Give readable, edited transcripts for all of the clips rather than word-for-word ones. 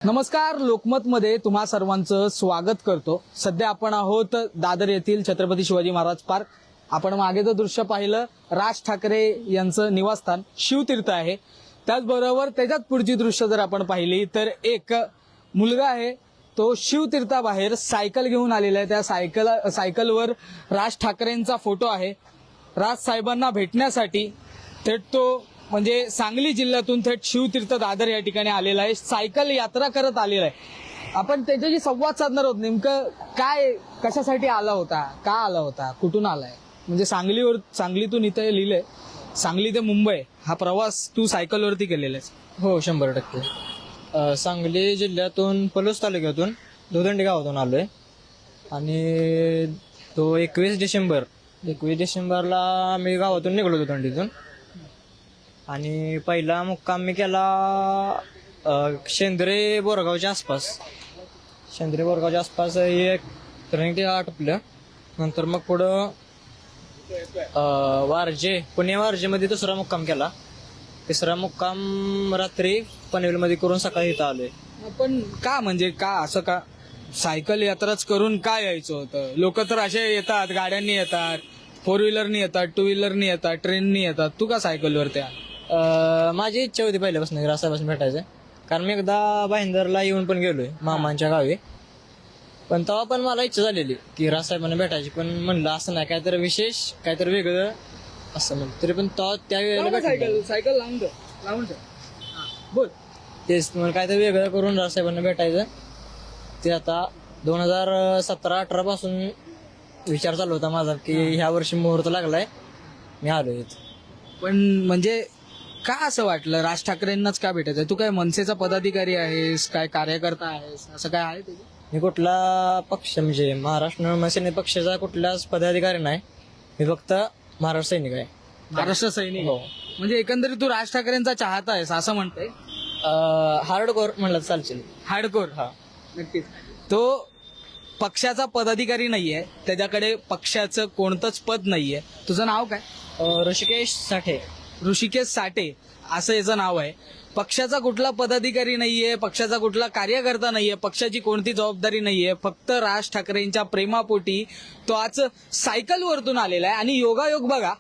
नमस्कार, लोकमतमध्ये तुम्हा सर्वांचं स्वागत करतो. सध्या आपण आहोत दादर येथील छत्रपती शिवाजी महाराज पार्क. आपण मागे जर दृश्य पाहिलं, राज ठाकरे यांचं निवासस्थान शिवतीर्थ आहे. त्याचबरोबर त्याच्यात पुढची दृश्य जर आपण पाहिली तर एक मुलगा आहे, तो शिवतीर्थाबाहेर सायकल घेऊन आलेला आहे. त्या सायकलवर राज ठाकरेंचा फोटो आहे. राज साहेबांना भेटण्यासाठी थेट तो म्हणजे सांगली जिल्ह्यातून थेट शिवतीर्थ दादर या ठिकाणी आलेला आहे. सायकल यात्रा करत आलेला आहे. आपण त्याच्याशी संवाद साधणार आहोत. नेमकं काय, कशासाठी आला होता, का आला होता, कुठून आलाय, म्हणजे सांगलीतून इथे लिहिलंय सांगली ते मुंबई हा प्रवास तू सायकलवरती केलेला आहेस. हो, 100%. सांगली जिल्ह्यातून पलूस तालुक्यातून दोदंडी गावातून आलोय आणि तो 21 डिसेंबरला मी गावातून निघालो दोदंडीतून. आणि पहिला मुक्काम मी केला शेंद्रे बोरगावच्या आसपास एक ट्रेनिंग ते आटपलं. नंतर मग पुढं पुणे वारजेमध्ये दुसरा मुक्काम केला. तिसरा मुक्काम रात्री पनवेलमध्ये करून सकाळी इथं आलोय. पण का, म्हणजे का असं, का सायकल यात्राच करून काय यायचं होतं? लोक तर असे येतात, गाड्यांनी येतात, 4 व्हीलरनी येतात, 2 व्हीलरनी येतात, ट्रेननी येतात. तू का सायकलवरती आला? माझी इच्छा होती पहिल्यापासून रासापासून भेटायचं. कारण मी एकदा भाईंदरला येऊन पण गेलोय मामांच्या गावी. पण तेव्हा पण मला इच्छा झालेली की रासाहेबांना भेटायची. पण म्हणलं असं नाही, काहीतरी विशेष, काहीतरी वेगळं असं म्हणलं. तरी पण त्यावेळेला सायकल लावून बोल. तेच मला काहीतरी वेगळं करून रासाहेबांना भेटायचं. ते आता 2017-18 पासून विचार चालू होता माझा की ह्या वर्षी मुहूर्त लागलाय, मी आलोय. पण म्हणजे का असं वाटलं राज ठाकरेंनाच का भेटायचं? तू काय मनसेचा पदाधिकारी आहेस, काय कार्यकर्ता आहेस, असं काय आहे तुझं? मी कुठला पक्ष, म्हणजे महाराष्ट्र नवसेना पक्षाचा कुठलाच पदाधिकारी नाही. मी फक्त महाराष्ट्र सैनिक आहे. महाराष्ट्र सैनिक. हो. म्हणजे एकंदरीत तू राज ठाकरेंचा चाहता आहेस असं म्हणतोय? हार्डकोर म्हणलं चालतील. हार्डकोर. हा, नक्कीच. तो पक्षाचा पदाधिकारी नाहीये, त्याच्याकडे पक्षाचं कोणतंच पद नाहीये. तुझं नाव काय? ऋषिकेश साठे. ऋषिकेश साठे असं याचं नाव आहे. पक्षाचा कुठला पदाधिकारी नाहीये, पक्षाचा कुठला कार्यकर्ता नाहीये, पक्षाची कोणती जबाबदारी नाहीये. फक्त राज ठाकरेंच्या प्रेमापोटी तो आज सायकलवरतून आलेला आहे. आणि योगायोग बघा,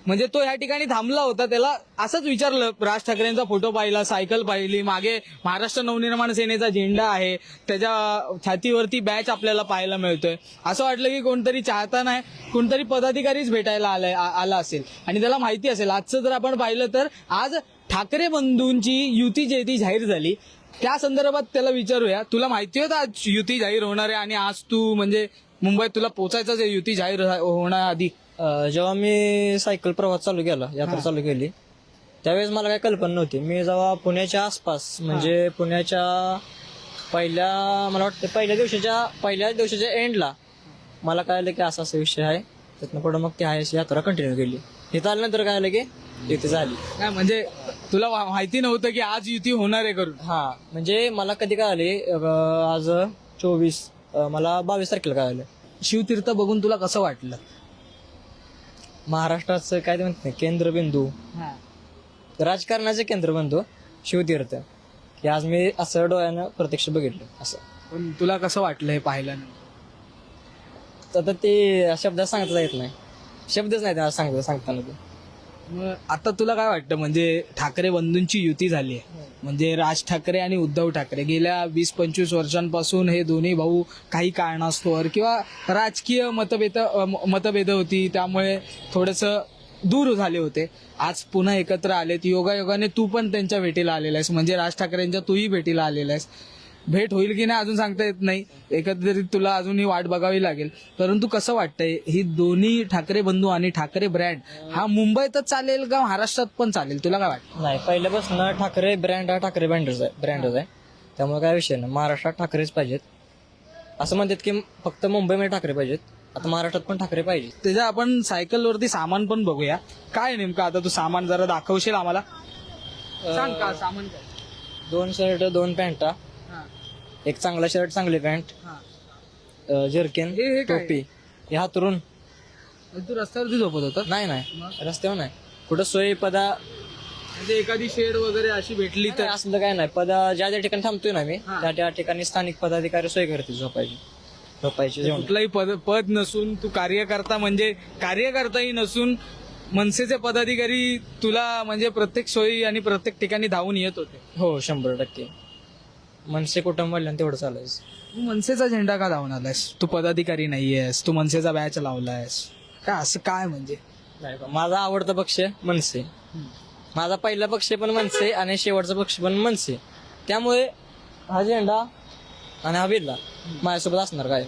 म्हणजे तो ह्या ठिकाणी थांबला होता, त्याला असंच विचारलं, राज ठाकरेंचा फोटो पाहिला, सायकल पाहिली, मागे महाराष्ट्र नवनिर्माण सेनेचा झेंडा आहे, त्याच्या छातीवरती बॅच आपल्याला पाहायला मिळतोय. असं वाटलं की कोणतरी चाहता नाही, कोणतरी पदाधिकारीच भेटायला आला असेल. आणि त्याला माहिती असेल. आजचं जर आपण पाहिलं तर आज ठाकरे बंधूंची युती जी ती जाहीर झाली. त्या संदर्भात त्याला विचारूया, तुला माहिती होतं आज युती जाहीर होणार आहे आणि आज तू म्हणजे मुंबईत तुला पोचायचंच आहे युती जाहीर होण्याआधी? जेव्हा मी सायकल प्रवास चालू केला, यात्रा चालू केली, त्यावेळेस मला काही कल्पना नव्हती. मी जेव्हा पुण्याच्या आसपास, म्हणजे पुण्याच्या मला वाटतं पहिल्या दिवशीच्या एंडला मला कळलं की असा विषय आहे. त्यातनं पुढे मग ती यात्रा कंटिन्यू केली. इथं आल्यानंतर कळलं की युती झाली. काय म्हणजे तुला माहिती नव्हतं की आज युती होणार आहे करून? हा, म्हणजे मला कधी कळाले, आज 24, मला 22 तारखेला कळालं. शिवतीर्थ बघून तुला कसं वाटलं? महाराष्ट्राचं काय ते म्हणत नाही, केंद्रबिंदू, राजकारणाचे केंद्रबिंदू शिवतीर्थ, की आज मी असं डोळ्यानं प्रत्यक्ष बघितलं. असं. पण तुला कसं वाटलं हे पाहिल्यानं? तर ते शब्दात सांगता येत नाही, शब्दच नाही सांगताना ते. मग आता तुला काय वाटतं, म्हणजे ठाकरे बंधूंची युती झाली आहे, म्हणजे राज ठाकरे आणि उद्धव ठाकरे गेल्या 20-25 वर्षांपासून हे दोन्ही भाऊ काही कारणास्तव किंवा राजकीय मतभेद होती, त्यामुळे थोडंसं दूर झाले होते. आज पुन्हा एकत्र आलेत. योगायोगाने तू पण त्यांच्या भेटीला आलेला आहेस, म्हणजे राज ठाकरेंच्या तूही भेटीला आलेला आहेस. भेट होईल की नाही अजून सांगता येत नाही, एकंदरीत तुला अजूनही वाट बघावी लागेल. परंतु कसं वाटतंय, ही दोन्ही ठाकरे बंधू आणि ठाकरे ब्रँड हा मुंबईतच चालेल का महाराष्ट्रात पण चालेल? तुला काय वाटतं? नाही, पहिल्यापासून ठाकरे ब्रँड हा ठाकरे ब्रँडच आहे. त्यामुळे काय विषय नाही, महाराष्ट्रात ठाकरेच पाहिजेत. असं म्हणतात की फक्त मुंबईमध्ये ठाकरे पाहिजेत, आता महाराष्ट्रात पण ठाकरे पाहिजे. त्याच्या आपण सायकलवरती सामान पण बघूया. काय नेमकं आता तू सामान जरा दाखवशील आम्हाला? सांग का सामान काय? 2 शर्ट, 2 पॅन्टा, एक चांगला शर्ट, चांगली पॅन्ट, जर्किन, टोपी. हे हातरून. तू रस्त्यावरती झोपत होता? नाही, रस्त्यावर नाही, कुठं सोयी म्हणजे एखादी शेड वगैरे अशी भेटली तर असलं काय नाही ज्या ज्या ठिकाणी थांबतोय ना मी हा. त्या त्या ठिकाणी स्थानिक पदाधिकारी सोय करते झोपायची जेवण कुठलाही पद नसून तू कार्यकर्ता म्हणजे कार्यकर्ताही नसून मनसेचे पदाधिकारी तुला म्हणजे प्रत्येक सोयी आणि प्रत्येक ठिकाणी धावून येत होते. हो 100%. मनसे कुटुंब म्हणल्यानं तेवढं चालायचं. तू मनसेचा झेंडा का धावून आलायस? तू पदाधिकारी नाहीयेस, तू मनसेचा बॅच लावलायस का? असं काय म्हणजे? नाही बा, माझा आवडता पक्ष मनसे. माझा पहिला पक्ष पण मनसे आणि शेवटचा पक्ष पण मनसे. त्यामुळे हा झेंडा आणि हा बिल्ला माझ्यासोबत असणार काय.